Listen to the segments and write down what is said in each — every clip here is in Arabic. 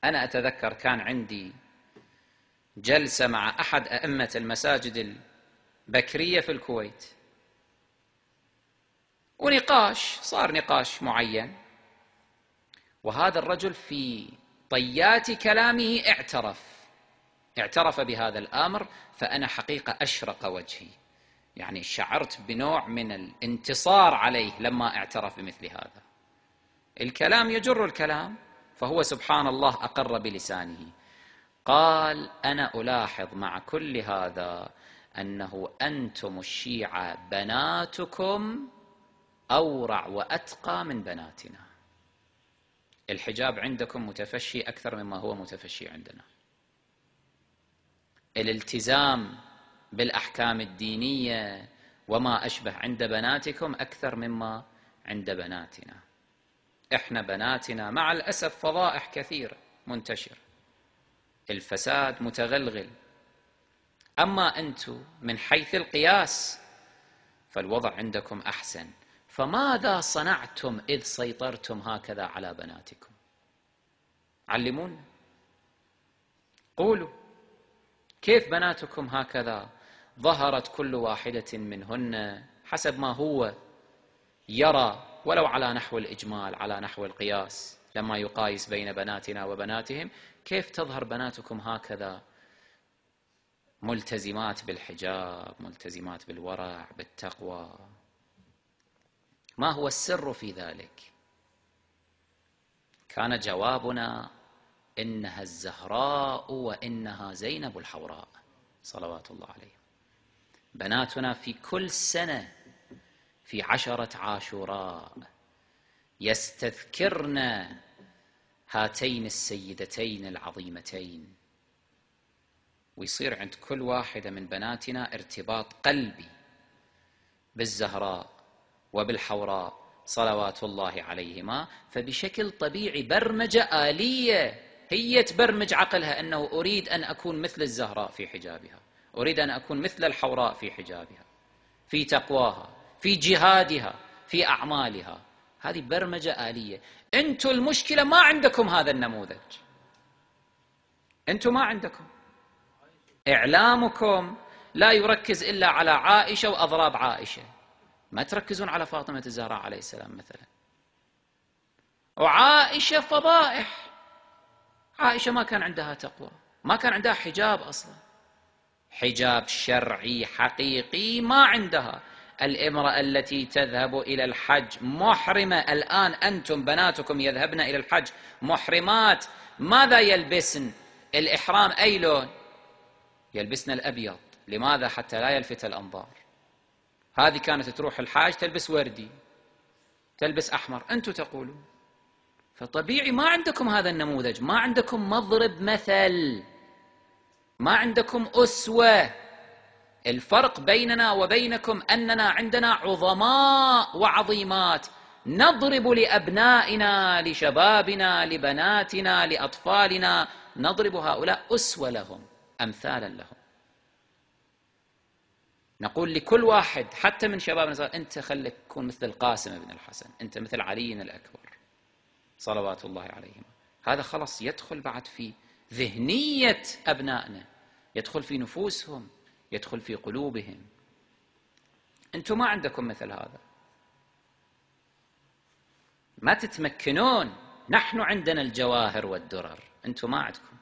أنا أتذكر كان عندي جلسة مع أحد أئمة المساجد البكرية في الكويت، ونقاش، صار نقاش معين، وهذا الرجل في طيات كلامه اعترف بهذا الأمر، فأنا حقيقة أشرق وجهي، يعني شعرت بنوع من الانتصار عليه لما اعترف بمثل هذا. الكلام يجر الكلام، فهو سبحان الله أقر بلسانه. قال: أنا ألاحظ مع كل هذا أنه أنتم الشيعة بناتكم أورع وأتقى من بناتنا، الحجاب عندكم متفشي أكثر مما هو متفشي عندنا، الالتزام بالأحكام الدينية وما أشبه عند بناتكم أكثر مما عند بناتنا. إحنا بناتنا مع الأسف فضائح كثيرة منتشرة، الفساد متغلغل، أما أنتم من حيث القياس فالوضع عندكم أحسن. فماذا صنعتم إذ سيطرتم هكذا على بناتكم؟ علمونا، قولوا كيف بناتكم هكذا ظهرت كل واحدة منهن حسب ما هو يرى، ولو على نحو الإجمال، على نحو القياس، لما يقايس بين بناتنا وبناتهم، كيف تظهر بناتكم هكذا ملتزمات بالحجاب، ملتزمات بالورع، بالتقوى؟ ما هو السر في ذلك؟ كان جوابنا: إنها الزهراء وإنها زينب الحوراء صلوات الله عليه. بناتنا في كل سنة في 10 عاشوراء يستذكرن هاتين السيدتين العظيمتين، ويصير عند كل واحدة من بناتنا ارتباط قلبي بالزهراء وبالحوراء صلوات الله عليهما، فبشكل طبيعي برمجة آلية هي تبرمج عقلها أنه أريد أن أكون مثل الزهراء في حجابها، أريد أن أكون مثل الحوراء في حجابها، في تقواها، في جهادها، في أعمالها. هذه برمجة آلية. أنتم المشكلة ما عندكم هذا النموذج، أنتم ما عندكم. إعلامكم لا يركز إلا على عائشة وأضراب عائشة، ما تركزون على فاطمة الزهراء عليه السلام مثلا. وعائشة فضائح، عائشة ما كان عندها تقوى، ما كان عندها حجاب أصلا، حجاب شرعي حقيقي ما عندها. الامرأة التي تذهب إلى الحج محرمة، الآن أنتم بناتكم يذهبن إلى الحج محرمات، ماذا يلبسن؟ الإحرام أي لون؟ يلبسن الأبيض. لماذا؟ حتى لا يلفت الأنظار. هذه كانت تروح الحاج تلبس وردي، تلبس أحمر، أنتم تقولون. فطبيعي ما عندكم هذا النموذج، ما عندكم مضرب مثل، ما عندكم أسوة. الفرق بيننا وبينكم أننا عندنا عظماء وعظيمات نضرب لأبنائنا، لشبابنا، لبناتنا، لأطفالنا، نضرب هؤلاء أسوة لهم، أمثالا لهم. نقول لكل واحد حتى من شبابنا: أنت خليك تكون مثل القاسم بن الحسن، أنت مثل علي الأكبر صلوات الله عليهم. هذا خلص يدخل بعد في ذهنية أبنائنا، يدخل في نفوسهم، يدخل في قلوبهم. أنتم ما عندكم مثل هذا، ما تتمكنون. نحن عندنا الجواهر والدرر، أنتم ما عندكم.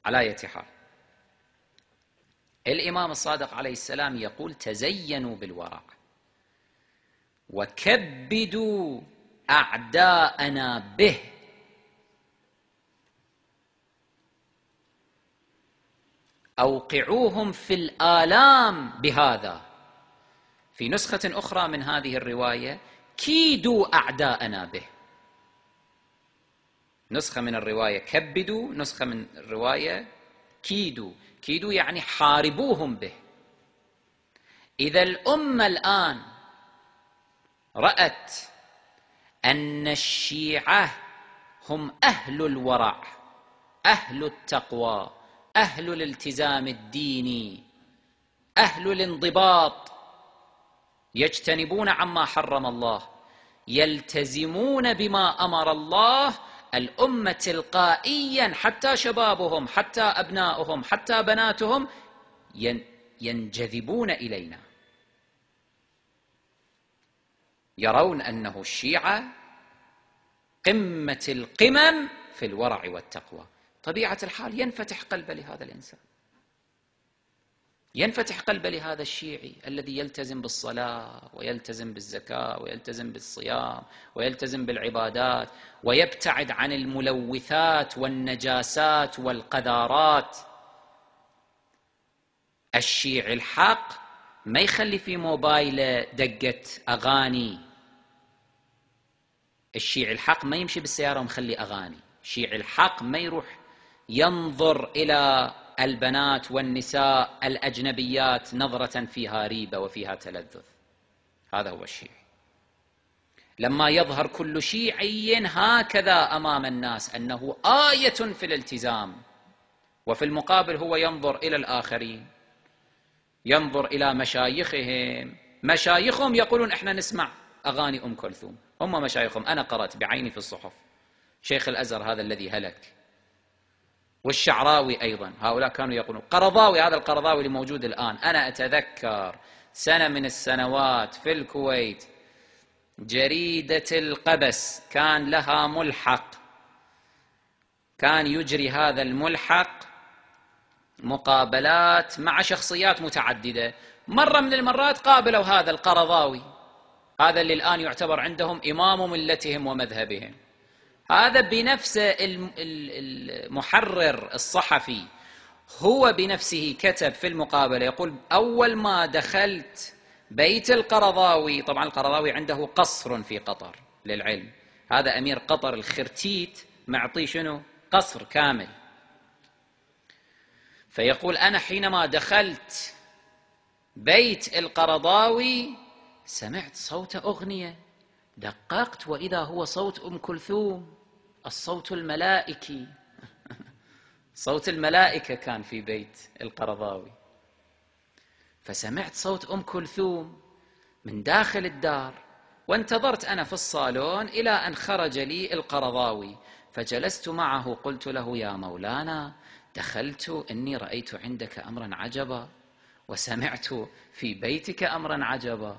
على أي حال، الإمام الصادق عليه السلام يقول: تزينوا بالورع وكبدوا أعداءنا به. أوقعوهم في الآلام بهذا. في نسخة أخرى من هذه الرواية: كيدوا أعداءنا به. نسخة من الرواية كبدوا، نسخة من الرواية كيدوا. كيدوا يعني حاربوهم به. إذا الأمة الآن رأت أن الشيعة هم أهل الورع، أهل التقوى، أهل الالتزام الديني، أهل الانضباط، يجتنبون عما حرم الله، يلتزمون بما أمر الله، الأمة تلقائيا حتى شبابهم حتى أبنائهم حتى بناتهم ينجذبون إلينا، يرون أنه الشيعة قمة القمم في الورع والتقوى. طبيعة الحال ينفتح قلبه لهذا الإنسان، ينفتح قلبه لهذا الشيعي الذي يلتزم بالصلاة ويلتزم بالزكاة ويلتزم بالصيام ويلتزم بالعبادات ويبتعد عن الملوثات والنجاسات والقذارات. الشيعي الحق ما يخلي في موبايله دقة أغاني، الشيعي الحق ما يمشي بالسيارة ومخلي أغاني، الشيعي الحق ما يروح ينظر إلى البنات والنساء الأجنبيات نظرة فيها ريبة وفيها تلذذ. هذا هو الشيعي. لما يظهر كل شيعي هكذا أمام الناس أنه آية في الالتزام، وفي المقابل هو ينظر إلى الآخرين، ينظر إلى مشايخهم، مشايخهم يقولون إحنا نسمع أغاني أم كلثوم، هم مشايخهم. أنا قرأت بعيني في الصحف شيخ الأزهر هذا الذي هلك، والشعراوي أيضا، هؤلاء كانوا يقولون. قرضاوي، هذا القرضاوي اللي موجود الآن، أنا أتذكر سنة من السنوات في الكويت جريدة القبس كان لها ملحق، كان يجري هذا الملحق مقابلات مع شخصيات متعددة. مرة من المرات قابلوا هذا القرضاوي، هذا اللي الآن يعتبر عندهم إمام ملتهم ومذهبهم. هذا بنفسه المحرر الصحفي هو بنفسه كتب في المقابلة، يقول أول ما دخلت بيت القرضاوي، طبعا القرضاوي عنده قصر في قطر للعلم، هذا أمير قطر الخرتيت معطي شنو؟ قصر كامل. فيقول أنا حينما دخلت بيت القرضاوي سمعت صوت أغنية، دققت وإذا هو صوت أم كلثوم، الصوت الملائكي صوت الملائكة كان في بيت القرضاوي. فسمعت صوت أم كلثوم من داخل الدار، وانتظرت أنا في الصالون إلى أن خرج لي القرضاوي، فجلست معه قلت له يا مولانا دخلت إني رأيت عندك أمرا عجبا وسمعت في بيتك أمرا عجبا.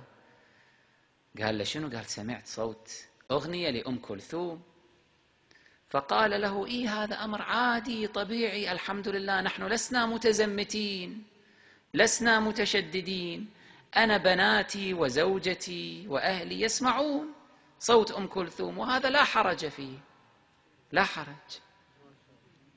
قال له شنو؟ قال سمعت صوت أغنية لأم كلثوم. فقال له إيه هذا أمر عادي طبيعي، الحمد لله، نحن لسنا متزمتين لسنا متشددين، أنا بناتي وزوجتي وأهلي يسمعون صوت أم كلثوم وهذا لا حرج فيه، لا حرج.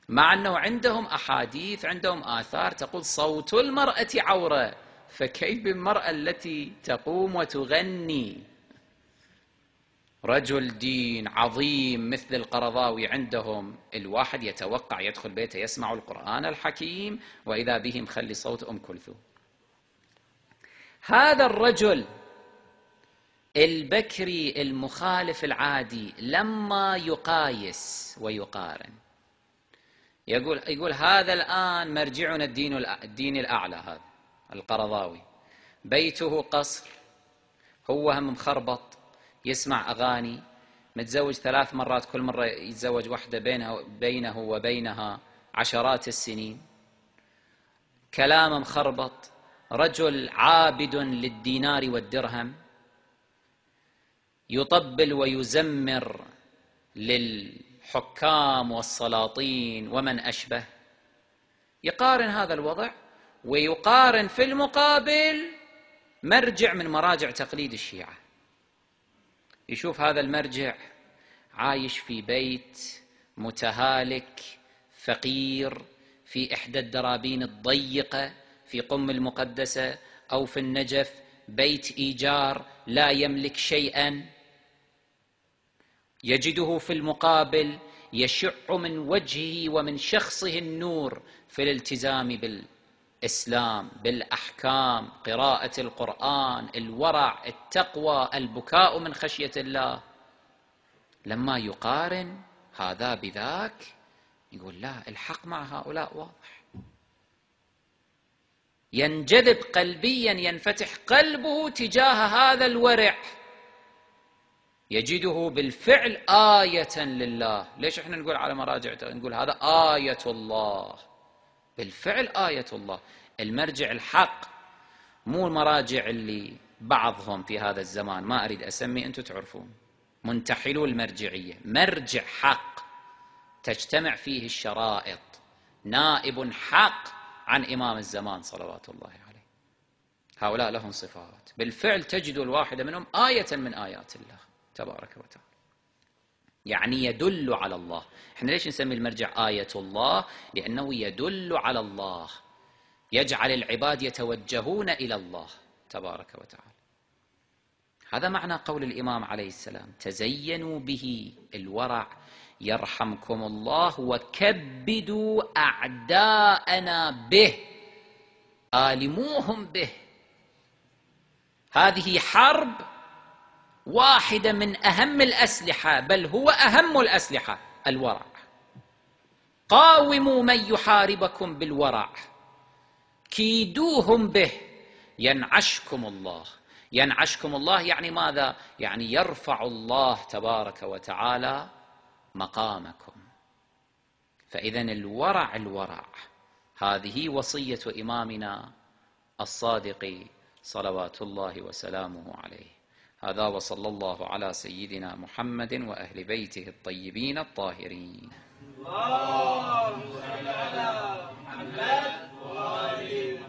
مع أنه عندهم أحاديث، عندهم آثار تقول صوت المرأة عورة، فكيف بالمرأة التي تقوم وتغني؟ رجل دين عظيم مثل القرضاوي عندهم الواحد يتوقع يدخل بيته يسمع القرآن الحكيم وإذا به مخلي صوت أم كلثوم. هذا الرجل البكري المخالف العادي لما يقايس ويقارن يقول هذا الآن مرجعنا الدين الأعلى، هذا القرضاوي بيته قصر، هو هم مخربط يسمع أغاني، متزوج 3 مرات، كل مرة يتزوج واحدة بينه وبينها عشرات السنين، كلام مخربط، رجل عابد للدينار والدرهم، يطبل ويزمر للحكام والسلاطين ومن أشبه. يقارن هذا الوضع ويقارن في المقابل مرجع من مراجع تقليد الشيعة، يشوف هذا المرجع عايش في بيت متهالك فقير في إحدى الدرابين الضيقة في قم المقدسة أو في النجف، بيت إيجار لا يملك شيئا، يجده في المقابل يشع من وجهه ومن شخصه النور في الالتزام بالإسلام، بالأحكام، قراءة القرآن، الورع، التقوى، البكاء من خشية الله. لما يقارن هذا بذاك يقول لا، الحق مع هؤلاء واضح، ينجذب قلبيا، ينفتح قلبه تجاه هذا الورع يجده بالفعل آية لله. ليش احنا نقول على مراجع نقول هذا آية الله؟ بالفعل آية الله. المرجع الحق مو المراجع اللي بعضهم في هذا الزمان ما أريد أسمي، أنتم تعرفون، منتحلو المرجعية. مرجع حق تجتمع فيه الشرائط، نائب حق عن إمام الزمان صلوات الله عليه. هؤلاء لهم صفات بالفعل تجد الواحدة منهم آية من آيات الله تبارك وتعالى، يعني يدل على الله. احنا ليش نسمي المرجع آية الله؟ لأنه يدل على الله، يجعل العباد يتوجهون إلى الله تبارك وتعالى. هذا معنى قول الإمام عليه السلام: تزينوا به، الورع، يرحمكم الله، وكبدوا أعداءنا به، آلموهم به. هذه حرب واحدة من أهم الأسلحة، بل هو أهم الأسلحة، الورع. قاوموا من يحاربكم بالورع، كيدوهم به، ينعشكم الله. ينعشكم الله يعني ماذا؟ يعني يرفع الله تبارك وتعالى مقامكم. فإذا الورع هذه وصية إمامنا الصادق صلوات الله وسلامه عليه. هذا، وصلى الله على سيدنا محمد وأهل بيته الطيبين الطاهرين. اللهم صل على محمد وآل محمد.